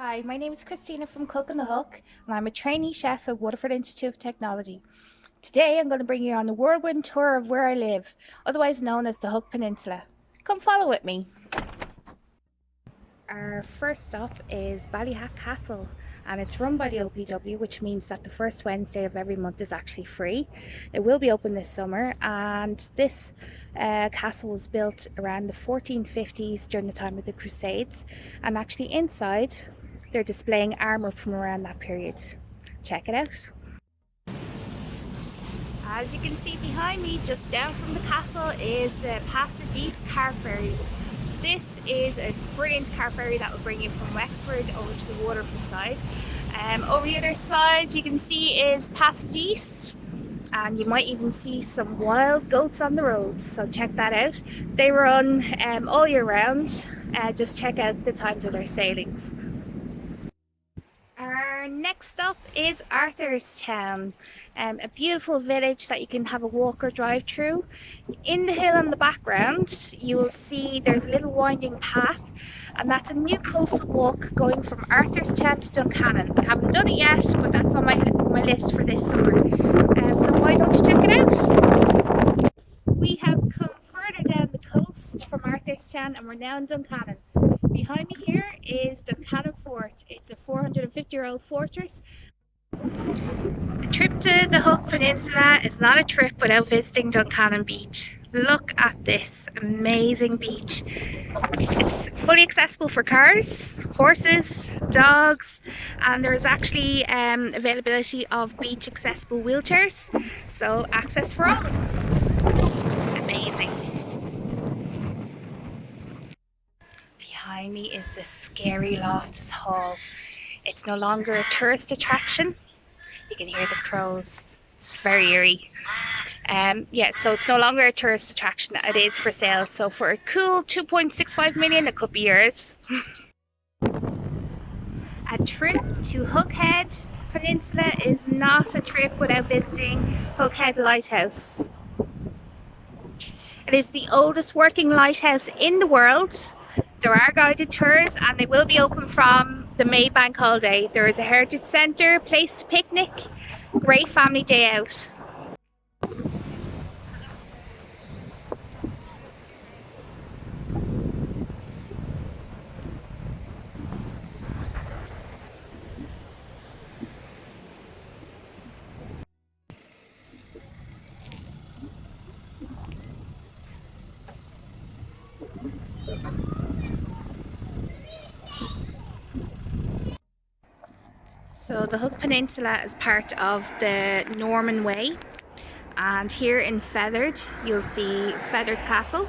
Hi, my name is Christina from Cook and the Hook, and I'm a trainee chef at Waterford Institute of Technology. Today I'm going to bring you on a whirlwind tour of where I live, otherwise known as the Hook Peninsula. Come follow with me. Our first stop is Ballyhack Castle, and it's run by the OPW, which means that the first Wednesday of every month is actually free. It will be open this summer, and this castle was built around the 1450s during the time of the Crusades, and actually inside they're displaying armour from around that period. Check it out. As you can see behind me, just down from the castle, is the Passadis car ferry. This is a brilliant car ferry that will bring you from Wexford over to the Waterford side. Over the other side you can see is Passadis, and you might even see some wild goats on the roads, so check that out. They run all year round. Just check out the times of their sailings. Our next stop is Arthurstown, a beautiful village that you can have a walk or drive through. In the hill in the background you will see there's a little winding path, and that's a new coastal walk going from Arthurstown to Duncannon. I haven't done it yet, but that's on my list for this summer, so why don't you check it out? We have come further down the coast from Arthurstown and we're now in Duncannon. Behind me here is Duncannon Fort. It's a 450-year-old fortress. A trip to the Hook Peninsula is not a trip without visiting Duncannon Beach. Look at this amazing beach. It's fully accessible for cars, horses, dogs, and there's actually availability of beach accessible wheelchairs, so access for all. Amazing. Behind me is the scary Loftus Hall. It's no longer a tourist attraction. You can hear the crows. It's very eerie. So it's no longer a tourist attraction. It is for sale. So for a cool 2.65 million, it could be yours. A trip to Hook Peninsula is not a trip without visiting Hook Lighthouse. It is the oldest working lighthouse in the world. There are guided tours and they will be open from the May bank holiday. There is a heritage centre, place to picnic, great family day out. So the Hook Peninsula is part of the Norman Way, and here in Feathered you'll see Feathered Castle.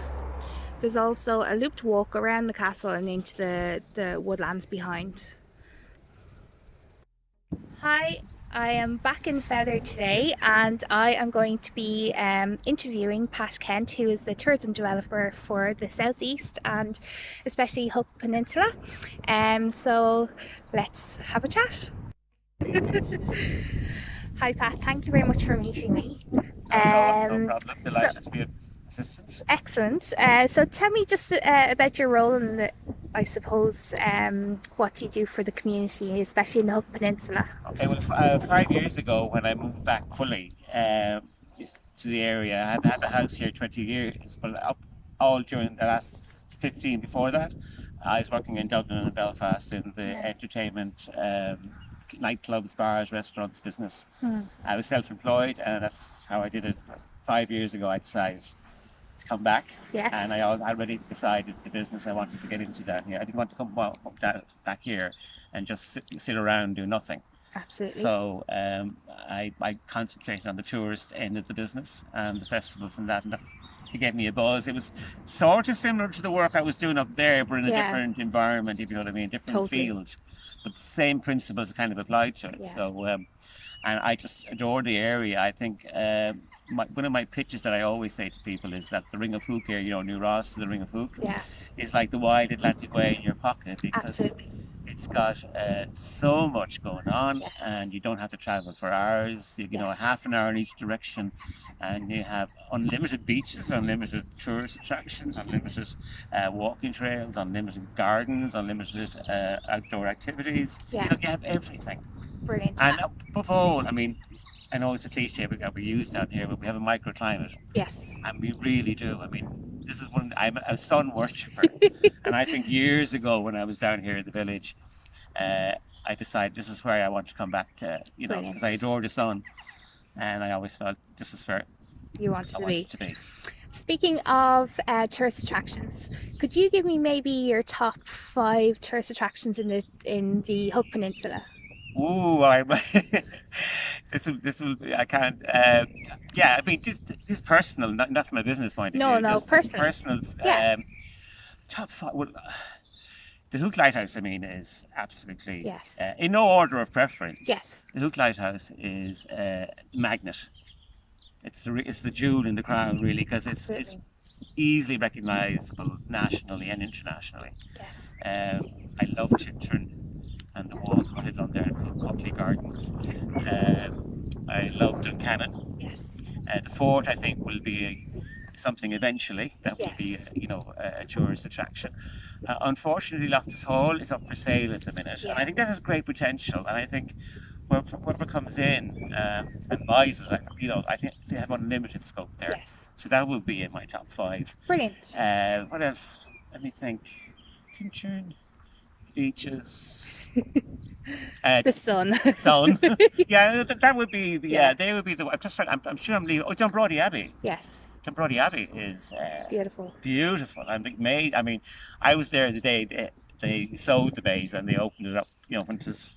There's also a looped walk around the castle and into the woodlands behind. Hi, I am back in Feathered today and I am going to be interviewing Pat Kent, who is the tourism developer for the southeast and especially Hook Peninsula. So let's have a chat. Hi Pat, thank you very much for meeting me. No problem. Delighted to be of assistance. Excellent. So tell me just about your role in I suppose, what you do for the community, especially in the Hook Peninsula. Okay, well, 5 years ago when I moved back fully to the area, I had a house here 20 years, but all during the last 15 before that, I was working in Dublin and Belfast in the entertainment, nightclubs, bars, restaurants business. I was self-employed, and that's how I did it. 5 years ago I decided to come back. Yes. And I already decided the business I wanted to get into down here. I didn't want to come back here and just sit around and do nothing. Absolutely. So I concentrated on the tourist end of the business and the festivals and that it gave me a buzz. It was sort of similar to the work I was doing up there, but in a different environment, if you know what I mean, different field. But the same principles kind of applied to it. Yeah. So, and I just adore the area. I think one of my pitches that I always say to people is that the Ring of Hook area, New Ross to the Ring of Hook, is like the wide Atlantic Way in your pocket, because Absolutely. it's got so much going on, and Yes. you don't have to travel for hours. You know, a half Yes. an hour in each direction, and you have unlimited beaches, unlimited tourist attractions, unlimited walking trails, unlimited gardens, unlimited outdoor activities. Yeah. You know, you have everything. Brilliant. And above all, I mean, I know it's a cliche we use down here, but we have a microclimate, Yes. and we really do. I mean, this is one. I'm a sun worshipper, and I think years ago when I was down here in the village, I decided this is where I want to come back to. You know, because I Brilliant. adore the sun, and I always felt this is where You wanted I to wanted be. to be. Speaking of tourist attractions, could you give me maybe your top 5 tourist attractions in the Hook Peninsula? Ooh, I this will I can't. Yeah, I mean this personal, not from a business point of No, view. no, Just personally. personal. Yeah. Top five. Well, the Hook Lighthouse, I mean, is absolutely Yes. in no order of preference. Yes. The Hook Lighthouse is a magnet. It's the jewel in the crown, really, because it's Absolutely. easily recognisable nationally and internationally. Yes. I love Tintern and the walk ahead on there in Copley Gardens. I love Duncannon. Yes. The fort, I think, will be something eventually that will be, Yes. you know, a tourist attraction. Unfortunately, Loftus Hall is up for sale at the minute, and I Yeah. think that has great potential. And I think whoever comes in and buys it, you know, I think they have unlimited scope there. Yes. So that will be in my top 5. Brilliant. What else? Let me think. Tintern, beaches. The sun. Sun. Yeah, that would be the. Yeah. They would be the. I'm just. I'm sure I'm leaving. Oh, Dunbrody Abbey. Yes. Dunbrody Abbey is Beautiful. beautiful, and they made. I mean, I was there the day they sewed the bays and they opened it up. You know, when it was.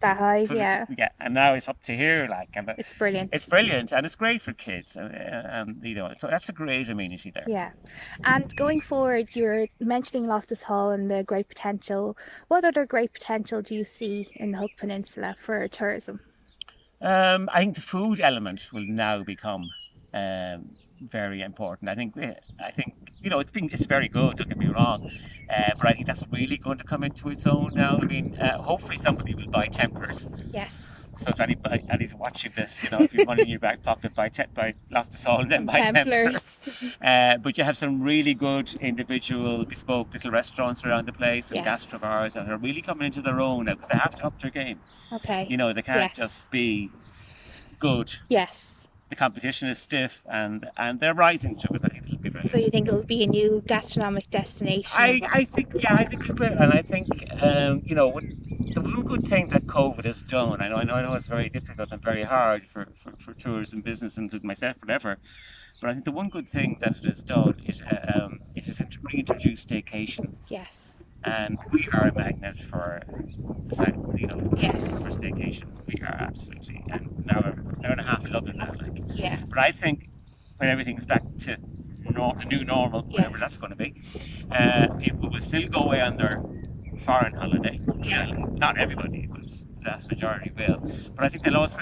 That high, yeah. Yeah, and now it's up to here, like, and It's brilliant. it's brilliant, and it's great for kids, you know, so that's a great amenity there. Yeah. And going forward, you're mentioning Loftus Hall and the great potential. What other great potential do you see in the Hook Peninsula for tourism? I think the food element will now become very important. I think you know it's very good. Don't get me wrong, but I think that's really going to come into its own now. I mean, hopefully somebody will buy Templars. Yes. So if anybody is watching this, you know, if you've money in your back pocket, buy Loftus Hall, then buy Templars. But you have some really good individual bespoke little restaurants around the place, and Yes. gastrobars that are really coming into their own now because they have to up their game. Okay. You know, they can't Yes. just be good. Yes. The competition is stiff, and they're rising to it. I think it'll be brilliant. So you think it'll be a new gastronomic destination? I think it will, and I think you know the one good thing that COVID has done. I know it's very difficult and very hard for tourism business, including myself, whatever. But I think the one good thing that it has done is it has reintroduced staycations. Yes. And we are a magnet for the site, you know, Yes. for staycations. We are absolutely, and now an hour and a half to Dublin now, like. Yeah. But I think when everything's back to the new normal, whatever Yes. that's going to be, people will still go away on their foreign holiday. Yeah. Not everybody, but the vast majority will. But I think they'll also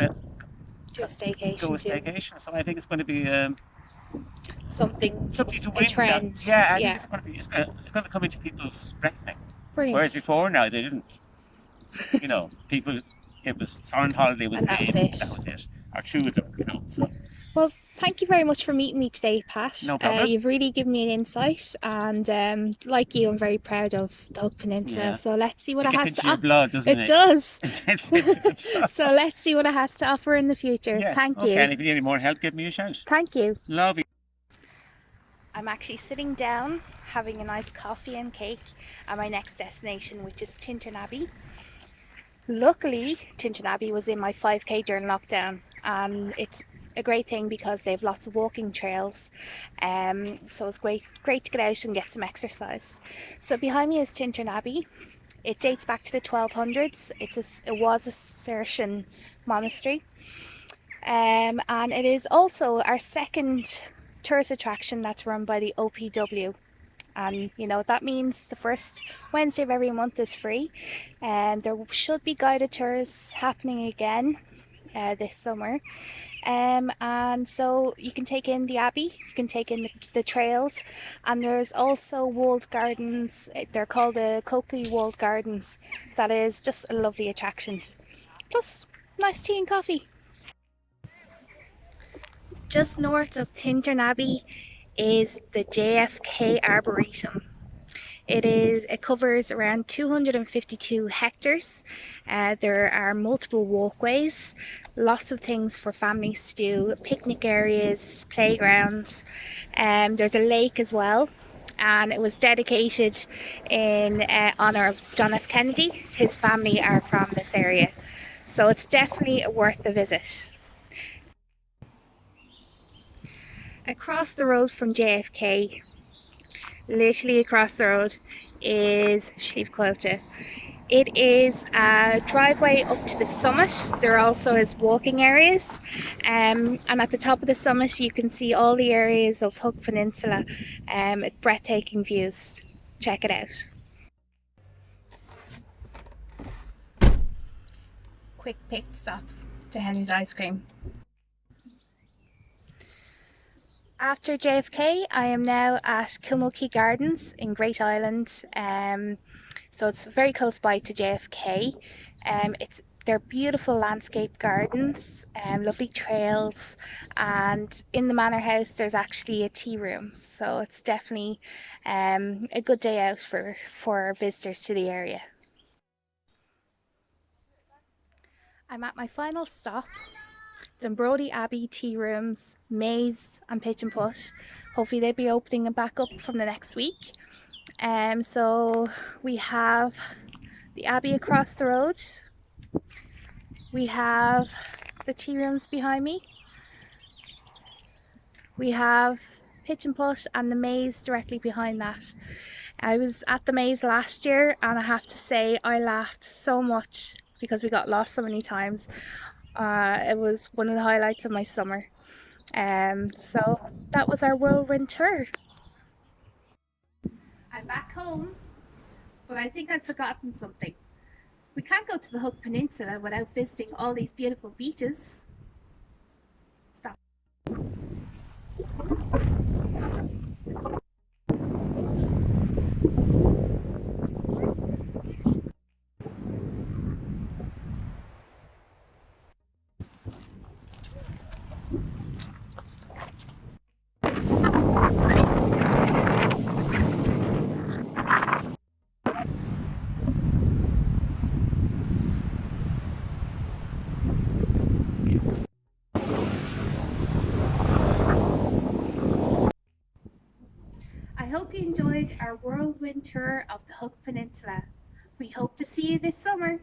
Do a staycation. go a too. staycation. So I think it's going to be Something. something to A win. trend. Yeah, I Yeah. think it's going to come into people's reckoning. Brilliant. Whereas before now they didn't. You know, people, it was foreign holiday was And that was in, it. that was it. Or two of them, you know. So Well, thank you very much for meeting me today, Pat. No problem. You've really given me an insight, and like you, I'm very proud of the Hook Peninsula. Yeah. So let's see what it it gets has into to your offer. blood, doesn't It it? does. It gets into your blood. So let's see what it has to offer in the future. Yeah. Thank Okay, you. and if you need any more help, give me a shout. Thank you. Love you. I'm actually sitting down having a nice coffee and cake at my next destination, which is Tintern Abbey. Luckily, Tintern Abbey was in my 5k during lockdown, and it's a great thing because they have lots of walking trails, so it's great to get out and get some exercise. So behind me is Tintern Abbey. It dates back to the 1200s. It was a Cistercian monastery, and it is also our second tourist attraction that's run by the OPW. And you know that means the first Wednesday of every month is free, and there should be guided tours happening again this summer. And so you can take in the abbey, you can take in the trails, and there's also walled gardens. They're called the Coakley Walled Gardens. That is just a lovely attraction. Plus, nice tea and coffee. Just north of Tintern Abbey is the JFK Arboretum. It covers around 252 hectares. There are multiple walkways, lots of things for families to do, picnic areas, playgrounds. There's a lake as well, and it was dedicated in honor of John F. Kennedy. His family are from this area, so it's definitely worth a visit. Across the road from JFK, literally across the road, is Sliabh. It is a driveway up to the summit. There also is walking areas, and at the top of the summit you can see all the areas of Hook Peninsula. Breathtaking views. Check it out. Quick pit stop to Henry's Ice Cream. After JFK, I am now at Kilmulkey Gardens in Great Island. So it's very close by to JFK. They're beautiful landscape gardens, lovely trails, and in the manor house there's actually a tea room. So it's definitely a good day out for visitors to the area. I'm at my final stop. Dunbrody Abbey tea rooms, Maze and Pitch and Putt. Hopefully they'll be opening back up from the next week. So we have the Abbey across the road. We have the tea rooms behind me. We have Pitch and Putt and the Maze directly behind that. I was at the Maze last year and I have to say I laughed so much because we got lost so many times. It was one of the highlights of my summer. So that was our whirlwind tour. I'm back home, but I think I've forgotten something. We can't go to the Hook Peninsula without visiting all these beautiful beaches. Stop. I hope you enjoyed our whirlwind tour of the Hook Peninsula. We hope to see you this summer.